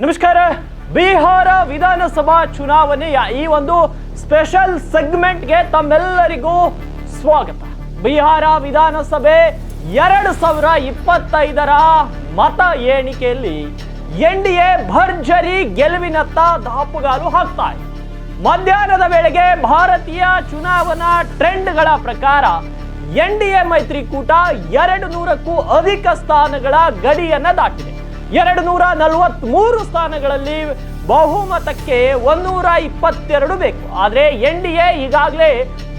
ನಮಸ್ಕಾರ. ಬಿಹಾರ ವಿಧಾನಸಭಾ ಚುನಾವಣೆಯ ಈ ಒಂದು ಸ್ಪೆಷಲ್ ಸೆಗ್ಮೆಂಟ್ಗೆ ತಮ್ಮೆಲ್ಲರಿಗೂ ಸ್ವಾಗತ. ಬಿಹಾರ ವಿಧಾನಸಭೆ 2025ರ ಮತ ಎಣಿಕೆಯಲ್ಲಿ ಎನ್ಡಿಎ ಭರ್ಜರಿ ಗೆಲುವಿನತ್ತ ದಾಪುಗಾಲು ಹಾಕ್ತಾ ಇದೆ. ಮಧ್ಯಾಹ್ನದ ವೇಳೆಗೆ ಭಾರತೀಯ ಚುನಾವಣಾ ಟ್ರೆಂಡ್ಗಳ ಪ್ರಕಾರ ಎನ್ಡಿಎ ಮೈತ್ರಿಕೂಟ 200ಕ್ಕೂ ಅಧಿಕ ಸ್ಥಾನಗಳ ಗಡಿಯನ್ನ ದಾಟಿದೆ. 243 ಸ್ಥಾನಗಳಲ್ಲಿ ಬಹುಮತಕ್ಕೆ 122 ಬೇಕು. ಆದರೆ ಎನ್ಡಿಎ ಈಗಾಗಲೇ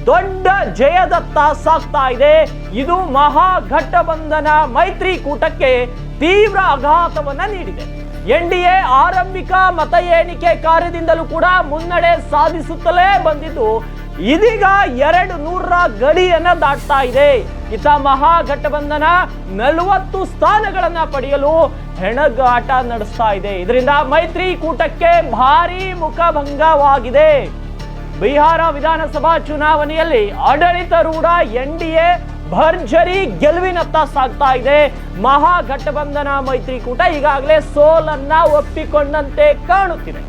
ದೊಡ್ಡ ಜಯದತ್ತ ಸಾಗ್ತಾ ಇದೆ. ಇದು ಮಹಾಗಠಬಂಧನ ಮೈತ್ರಿಕೂಟಕ್ಕೆ ತೀವ್ರ ಆಘಾತವನ್ನ ನೀಡಿದೆ. ಎನ್ಡಿಎ ಆರಂಭಿಕ ಮತ ಎಣಿಕೆ ಕಾರ್ಯದಿಂದಲೂ ಕೂಡ ಮುನ್ನಡೆ ಸಾಧಿಸುತ್ತಲೇ ಬಂದಿದ್ದು ಇದೀಗ 200ರ ಗಡಿಯನ್ನ ದಾಟ್ತಾ ಇದೆ. ಇತ್ತ ಮಹಾಗಠಬಂಧನ 40 ಸ್ಥಾನಗಳನ್ನ ಪಡೆಯಲು ಹೆಣಗಾಟ ನಡೆಸ್ತಾ ಇದೆ. ಇದರಿಂದ ಮೈತ್ರಿಕೂಟಕ್ಕೆ ಭಾರೀ ಮುಖಭಂಗವಾಗಿದೆ. ಬಿಹಾರ ವಿಧಾನಸಭಾ ಚುನಾವಣೆಯಲ್ಲಿ ಆಡಳಿತಾರೂಢ ಎನ್ಡಿಎ ಭರ್ಜರಿ ಗೆಲುವಿನತ್ತ ಸಾಗ್ತಾ ಇದೆ. ಮಹಾಗಠಬಂಧನ ಮೈತ್ರಿಕೂಟ ಈಗಾಗಲೇ ಸೋಲನ್ನ ಒಪ್ಪಿಕೊಂಡಂತೆ ಕಾಣುತ್ತಿದೆ.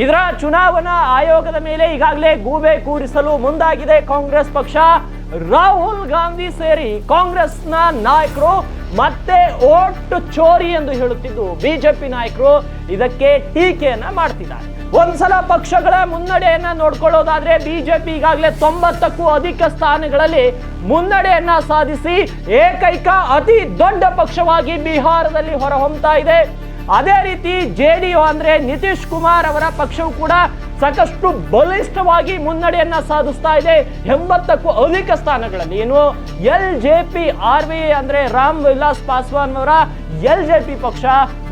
ಇದರ ಚುನಾವಣಾ ಆಯೋಗದ ಮೇಲೆ ಈಗಾಗಲೇ ಗೂಬೆ ಕೂರಿಸಲು ಮುಂದಾಗಿದೆ ಕಾಂಗ್ರೆಸ್ ಪಕ್ಷ. ರಾಹುಲ್ ಗಾಂಧಿ ಸೇರಿ ಕಾಂಗ್ರೆಸ್ನ ನಾಯಕರು ಮತ್ತೆ ಓಟ್ ಚೋರಿ ಎಂದು ಹೇಳುತ್ತಿದ್ದು ಬಿಜೆಪಿ ನಾಯಕರು ಇದಕ್ಕೆ ಟೀಕೆಯನ್ನ ಮಾಡ್ತಿದ್ದಾರೆ. ಒಂದ್ಸಲ ಪಕ್ಷಗಳ ಮುನ್ನಡೆಯನ್ನ ನೋಡ್ಕೊಳ್ಳೋದಾದ್ರೆ ಬಿಜೆಪಿ ಈಗಾಗಲೇ 90ಕ್ಕೂ ಅಧಿಕ ಸ್ಥಾನಗಳಲ್ಲಿ ಮುನ್ನಡೆಯನ್ನ ಸಾಧಿಸಿ ಏಕೈಕ ಅತಿ ದೊಡ್ಡ ಪಕ್ಷವಾಗಿ ಬಿಹಾರದಲ್ಲಿ ಹೊರಹೊಮ್ಮತಾ ಇದೆ. ಅದೇ ರೀತಿ ಜೆಡಿಯು ಅಂದ್ರೆ ನಿತೀಶ್ ಕುಮಾರ್ ಅವರ ಪಕ್ಷವು ಕೂಡ ಸಾಕಷ್ಟು ಬಲಿಷ್ಠವಾಗಿ ಮುನ್ನಡೆಯನ್ನ ಸಾಧಿಸ್ತಾ ಇದೆ. 80ಕ್ಕೂ ಅಧಿಕ ಸ್ಥಾನಗಳಲ್ಲಿ. ಏನು LJP ಅಂದ್ರೆ ರಾಮ್ ವಿಲಾಸ್ ಪಾಸ್ವಾನ್ ಅವರ LJP ಪಕ್ಷ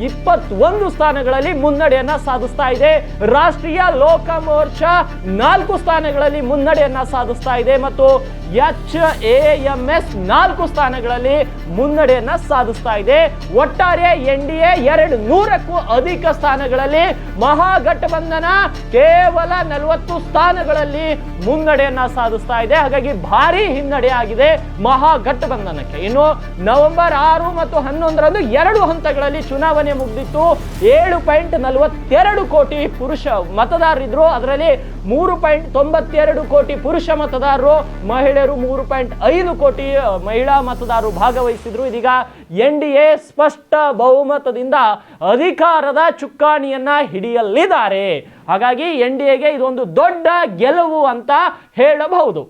21 ಸ್ಥಾನಗಳಲ್ಲಿ ಮುನ್ನಡೆಯನ್ನ ಸಾಧಿಸ್ತಾ ಇದೆ. ರಾಷ್ಟ್ರೀಯ ಲೋಕ ಮೋರ್ಚಾ 4 ಸ್ಥಾನಗಳಲ್ಲಿ ಮುನ್ನಡೆಯನ್ನ ಸಾಧಿಸ್ತಾ ಇದೆ ಮತ್ತು HAMS 4 ಸ್ಥಾನಗಳಲ್ಲಿ ಮುನ್ನಡೆಯನ್ನ ಸಾಧಿಸ್ತಾ ಇದೆ. ಒಟ್ಟಾರೆ ಎನ್ಡಿಎ 200ಕ್ಕೂ ಅಧಿಕ ಸ್ಥಾನಗಳಲ್ಲಿ, ಮಹಾಗಠಬಂಧನ ಕೇವಲ 40 ಸ್ಥಾನಗಳಲ್ಲಿ ಮುನ್ನಡೆಯನ್ನ ಸಾಧಿಸ್ತಾ ಇದೆ. ಹಾಗಾಗಿ ಭಾರಿ ಹಿನ್ನಡೆ ಆಗಿದೆ ಮಹಾಗಠಬಂಧನಕ್ಕೆ. ಇನ್ನು ನವೆಂಬರ್ 6 ಮತ್ತು 11ರಂದು 2 ಹಂತಗಳಲ್ಲಿ ಚುನಾವಣೆ ಮುಗಿದಿತ್ತು. 7.42 ಕೋಟಿ ಪುರುಷ ಮತದಾರರಿದ್ರು. ಅದರಲ್ಲಿ 3.92 ಕೋಟಿ ಪುರುಷ ಮತದಾರರು, ಮಹಿಳೆಯರು 3.5 ಕೋಟಿ ಮಹಿಳಾ ಮತದಾರರು ಭಾಗವಹಿಸಿದ್ರು. ಇದೀಗ ಎನ್ಡಿಎ ಸ್ಪಷ್ಟ ಬಹುಮತದಿಂದ ಅಧಿಕಾರದ ಚುಕ್ಕಾಣಿಯನ್ನ ಹಿಡಿಯಲಿದ್ದಾರೆ. ಹಾಗಾಗಿ ಎನ್ಡಿಎಗೆ ಇದೊಂದು ದೊಡ್ಡ ಗೆಲುವು ಅಂತ ಹೇಳಬಹುದು.